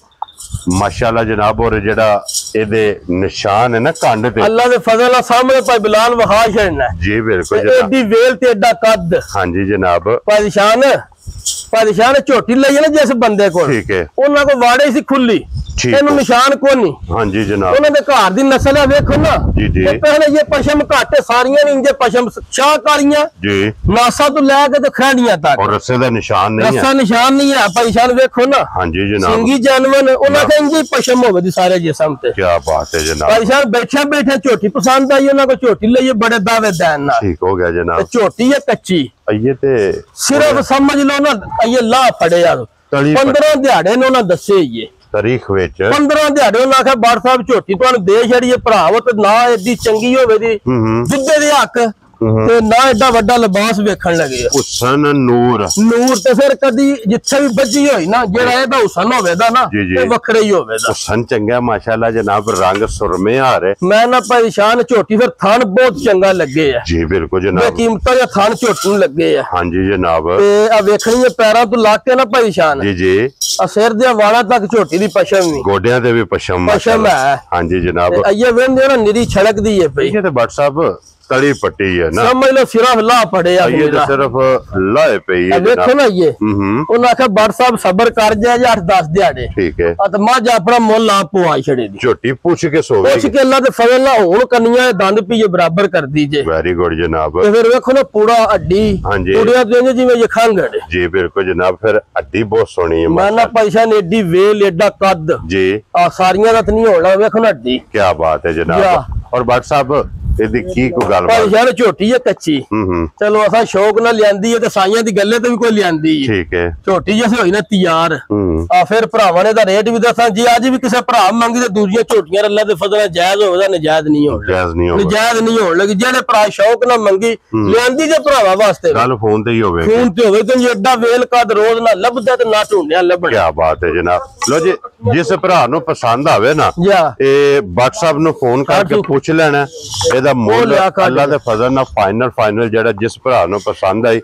ਮਾਸ਼ਾਅੱਲਾ ਜਨਾਬ। ਔਰ ਜਿਹੜਾ ਇਹਦੇ ਨਿਸ਼ਾਨ ਹੈ ਨਾ ਕੰਨ ਤੇ, ਅੱਲਾ ਦੇ ਫਜ਼ਲ ਨਾਲ ਸਾਹਮਣੇ ਭਾਈ ਬਿਲਾਲ ਵਹਾ ਛੜਨਾ। ਜੀ ਬਿਲਕੁਲ ਜਨਾਬ, ਐਡੀ ਵੇਲ ਤੇ ਐਡਾ ਕੱਦ। ਹਾਂਜੀ ਜਨਾਬ, ਪਾਦਸ਼ਾਹ ਨੇ ਝੋਟੀ ਲਈ ਨਾ ਜਿਸ ਬੰਦੇ ਕੋਲ, ਠੀਕ ਹੈ, ਉਹਨਾਂ ਕੋਲ ਵਾੜੇ ਸੀ ਖੁੱਲੀ, ਇਹਨੂੰ ਨਿਸ਼ਾਨ ਕੋਈ ਨਹੀਂ। ਹਾਂਜੀ ਜਨਾਬ, ਉਹਨਾਂ ਦੇ ਘਰ ਦੀ ਨਸਲ ਹੈ ਵੇਖੋ ਨਾ। ਜੀ ਜੀ, ਪਹਿਲੇ ਇਹ ਪਸ਼ਮ ਘੱਟ ਸਾਰੀਆਂ ਨਹੀਂ, ਜੇ ਪਸ਼ਮ ਸ਼ਾਹ ਕਾਲੀਆਂ ਜੀ, ਨਾਸਾ ਤੋਂ ਲੈ ਕੇ ਤੇ ਖੜੀਆਂ ਤੱਕ, ਔਰ ਰੱਸੇ ਦਾ ਨਿਸ਼ਾਨ ਨਹੀਂ ਹੈ। ਰੱਸਾ ਨਿਸ਼ਾਨ ਨਹੀਂ ਹੈ ਪਾਦਸ਼ਾਹ ਵੇਖੋ ਨਾ। ਹਾਂਜੀ ਜਨਾਬ, ਸਿੰਗੀ ਜਾਨਵਰ ਉਹਨਾਂ ਦੇ ਇੰਜੀ ਪਸ਼ਮ ਹੋਵੇ ਦੀ ਸਾਰੇ ਜਿਸਮ ਤੇ। ਕੀ ਬਾਤ ਹੈ ਜਨਾਬ, ਪਾਦਸ਼ਾਹ ਬੈਠੇ ਝੋਟੀ ਪਸੰਦ ਆਈ, ਉਹਨਾਂ ਕੋ ਝੋਟੀ ਲਈਏ ਬੜੇ ਦਾਅਵੇ ਦੇਣ ਨਾਲ। ਠੀਕ ਹੋ ਗਿਆ ਜਨਾਬ, ਝੋਟੀ ਹੈ ਕੱਚੀ। ਇਹ ਤੇ ਸਿਰਫ ਸਮਝ ਲਓ ਨਾ ਇਹ ਲਾ ਫੜੇ ਯਾਰ 15 ਦਿਹਾੜੇ ਨੇ ਉਹਨਾਂ ਦੱਸੇ ਹੀ। ਤਾਰੀਖ ਵਿੱਚ 15 ਦਿਹਾੜੇ ਉਹਨਾਂ ਆਖਿਆ ਬਾੜ ਸਾਹਿਬ ਝੋਟੀ ਤੁਹਾਨੂੰ ਦੇ ਛੜੀਏ ਭਰਾਵੋ ਤੇ ਨਾ ਏਡੀ ਚੰਗੀ ਹੋਵੇ ਦੀ ਦੁੱਧੇ ਦੇ ਹੱਕ ਤੇ ਨਾ ਐਡਾ ਵੱਡਾ ਲਿਬਾਸ ਵੇਖਣ ਲੱਗੇ ਹੁਸਨ ਨੂਰ ਤੇ ਫਿਰ ਕਦੀ ਜਿੱਥੇ ਵੀ ਬੱਜੀ ਹੋਈ ਨਾ ਜਿਹੜਾ ਇਹਦਾ ਹੁਸਨ ਹੋਵੇਦਾ ਨਾ ਇਹ ਵੱਖਰਾ ਹੀ ਹੋਵੇਦਾ। ਹੁਸਨ ਚੰਗਾ ਮਾਸ਼ਾਅੱਲਾ ਜਨਾਬ, ਰੰਗ ਸੁਰਮੇ ਆ ਰਹੇ। ਮੈਂ ਨਾ ਪਰੇਸ਼ਾਨ ਝੋਟੀ ਫਿਰ ਥਣ ਬਹੁਤ ਚੰਗਾ ਲੱਗੇ ਆ ਜੀ ਬਿਲਕੁਲ ਜਨਾਬ, ਕੀਮਤਾਂ ਦੇ ਥਣ ਝੋਟੀ ਨੂੰ ਲੱਗੇ ਆ। ਹਾਂਜੀ ਜਨਾਬ, ਤੇ ਆ ਵੇਖਣੀ ਹੈ ਪੈਰਾਂ ਤੋਂ ਲਾ ਕੇ ਨਾ ਪਰੇਸ਼ਾਨ ਜੀ ਆ ਸਿਰ ਦੇ ਵਾਲਾਂ ਤੱਕ ਝੋਟੀ ਦੀ ਪਸ਼ਮ ਨਹੀਂ, ਗੋਡਿਆਂ ਤੇ ਵੀ ਪਸ਼ਮ ਹੈ। ਹਾਂਜੀ ਜਨਾਬ, ਇਹ ਵੇਂਦੇ ਨਾ ਨਿਰੀ ਛੜਕਦੀ ਹੈ ਪਈ। ਇਹ ਤੇ ਬੱਟ ਸਾਹਿਬ तली पट्टी है ना, समझ लो सिर्फ ला पड़े ये तो सिर्फ लाए पे है। देखो ना ये उन्हें आखा बड़ साहब सबर कर जाए 8-10 दिहाड़े, ठीक है। तो मां जा अपना मोल आप पुआई छड़े दी झोटी पूछ के सोवे, पूछ के अल्लाह दे फजल ना हुन कन्नियां दंद पीए बराबर कर दीजे। वेरी गुड जनाब। तो फिर देखो ना पूरा हड्डी पूड़िया देंगे जिवें ये खंगड़ जी बिल्कुल जनाब, फिर हड्डी बहुत सोहनी है। मैं ना पैसा ने एडी वेल एडा कद जी आ सारियां दा नहीं होना, देखो ना हड्डी क्या बात है जनाब। और बट साहब यार झोटी है कच्ची, चलो असा शौक ना लियांदी है ते साइयां दी गल्ले ते भी कोई लियांदी है, ठीक है। झोटी जैसे होई ना तैयार आ फिर भरावां ने दा रेट भी दसा जी, अज भी किसे भरा मंगी ते दूजियां झोटियां अल्लाह दे फजल जायज होवे दा नजायज नहीं होवे, नजायज नहीं होण लगी। जेड़े भरा शौक ना मंगी लियांदी जे भरावां वास्ते गल फोन ते ही होवे, फोन ते होवे ते एडा वेल कद रोज ना लभदा ते ना ढूंढिया लभण। क्या बात है जनाब। लो जी जिस भरा नु पसंद आवे ना ए बट साहब नु फोन करके पूछ लेना, मोल अल्लाह दे फजल ना फाइनल जेड़ा जिस भरा नु पसंद आई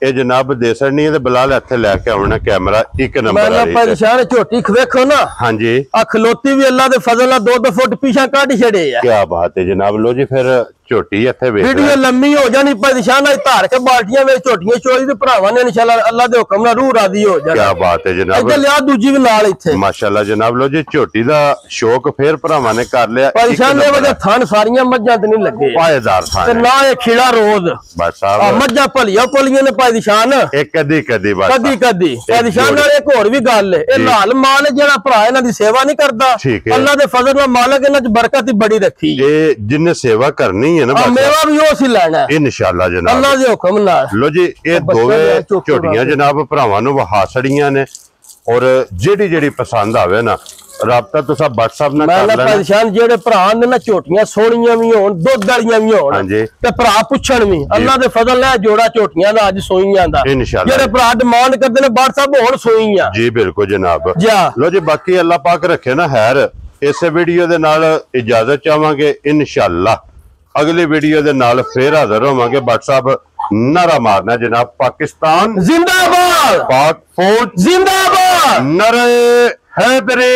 ए जनाब दे सकनी है। बिलाल इत्थे लेके आना कैमरा एक नंबर आ परेशान झोटी वेखो ना, हां जी आ खलोती भी अल्लाह दे फजल ना 2-2 फुट पीछा काट छड़े है। क्या बात है जनाब। लो जी फिर झोटी इत्थे वेख वीडियो लम्मी हो जानी परेशान धार के बाल्टियां में झोटियां चोरी ते भरावां ने इंशाल्लाह अल्लाह दे हुक्म नाल रूह राजी हो जाए। क्या बात है जनाब। इधर लिया दूजी भी नाल इत्थे माशाल्लाह जनाब। लो जी झोटी दा शौक फिर भरावां ने कर लिया। परेशान ने वजह थान सारियां मज्जां ते नहीं लगे, पायदार थान ते ना ये खिला रोज बस साहब मज्जां पलियां ने परेशान एक कदी बस कदी परेशान। नाल एक होर भी गल है, ए लाल माल जेड़ा भरा इन्हां दी सेवा नहीं करदा, अल्लाह दे फजल नाल मालिक इन्हां च बरकत ही बड़ी रखी है। ए जिन्ने सेवा करनी मेवा भी उसी लेना है इंशाल्लाह जनाब, अल्लाह दे हुक्म नाल। लो जी ये दोवें झोटियां जनाब भरावां नूं वहा छड़ियां ने, और जेड़ी जेड़ी पसंद आवे ना राबता तुसा WhatsApp ना कर लेना। परेशान जेड़े भरा ने ना झोटियां सोहणियां भी होण दुध वालियां भी होण, हां जी ते भरा पुछण भी अल्लाह दे फजल नाल जोड़ा झोटियां दा अज सोईयां दा इंशाल्लाह। जेड़े भरा डिमांड करदे ने WhatsApp होण सोईयां जी बिल्कुल जनाब। लो जी बाकी अल्लाह पाक रखे ना खैर। इस वीडियो दे नाल इजाजत चाहांगे इंशाल्लाह, अगली वीडियो दे नाल फिर हाजिर होवांगे। बट साहब नारा मारना जनाब, पाकिस्तान जिंदाबाद, पाक फौज जिंदाबाद, नारे हैदरी।